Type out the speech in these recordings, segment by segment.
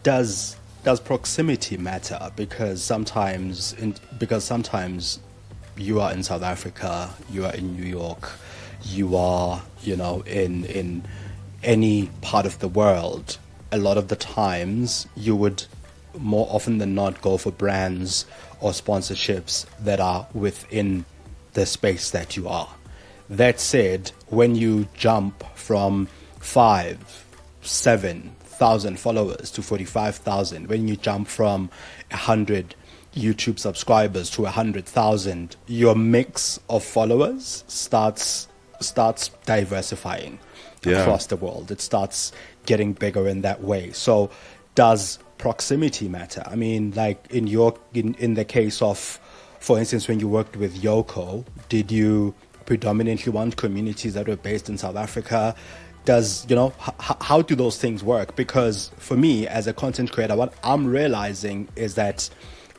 does does proximity matter? Because sometimes you are in South Africa, you are in New York, you are, in any part of the world. A lot of the times you would more often than not go for brands or sponsorships that are within the space that you are. That said, when you jump from 7,000 followers to 45,000, when you jump from 100 YouTube subscribers to 100,000, your mix of followers starts diversifying across the world. It starts getting bigger in that way. So does proximity matter? I mean, like in the case of, for instance, when you worked with Yoko, did you predominantly want communities that were based in South Africa? How do those things work? Because for me as a content creator, what I'm realizing is that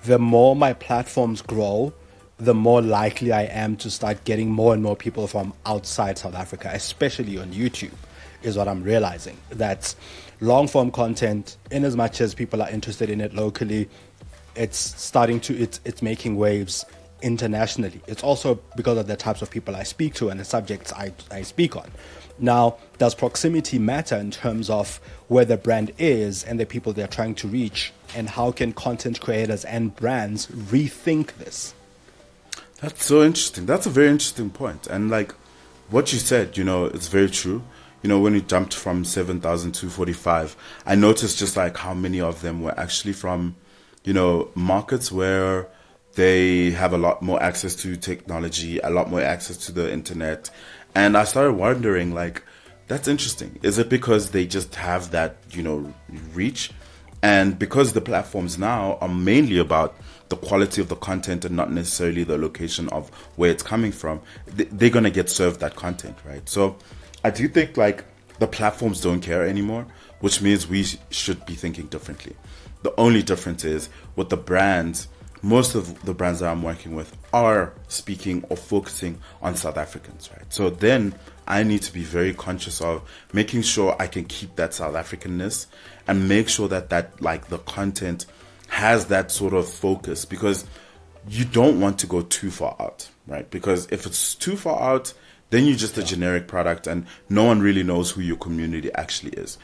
the more my platforms grow, the more likely I am to start getting more and more people from outside South Africa, especially on YouTube, is what I'm realizing. That long form content, in as much as people are interested in it locally, it's making waves internationally. It's also because of the types of people I speak to and the subjects I speak on. Now, does proximity matter in terms of where the brand is and the people they're trying to reach? And how can content creators and brands rethink this? That's so interesting. That's a very interesting point. And like what you said, it's very true. When we jumped from 7,000 to 45, I noticed just like how many of them were actually from, markets where they have a lot more access to technology, a lot more access to the internet. And I started wondering, like, that's interesting. Is it because they just have that, reach? And because the platforms now are mainly about the quality of the content and not necessarily the location of where it's coming from, they're going to get served that content, right? So I do think like the platforms don't care anymore, which means we should be thinking differently. The only difference is with the brands, most of the brands that I'm working with are speaking or focusing on South Africans, right? So then I need to be very conscious of making sure I can keep that South Africanness and make sure that like the content has that sort of focus, because you don't want to go too far out, right? Because if it's too far out, then you're just a generic product and no one really knows who your community actually is.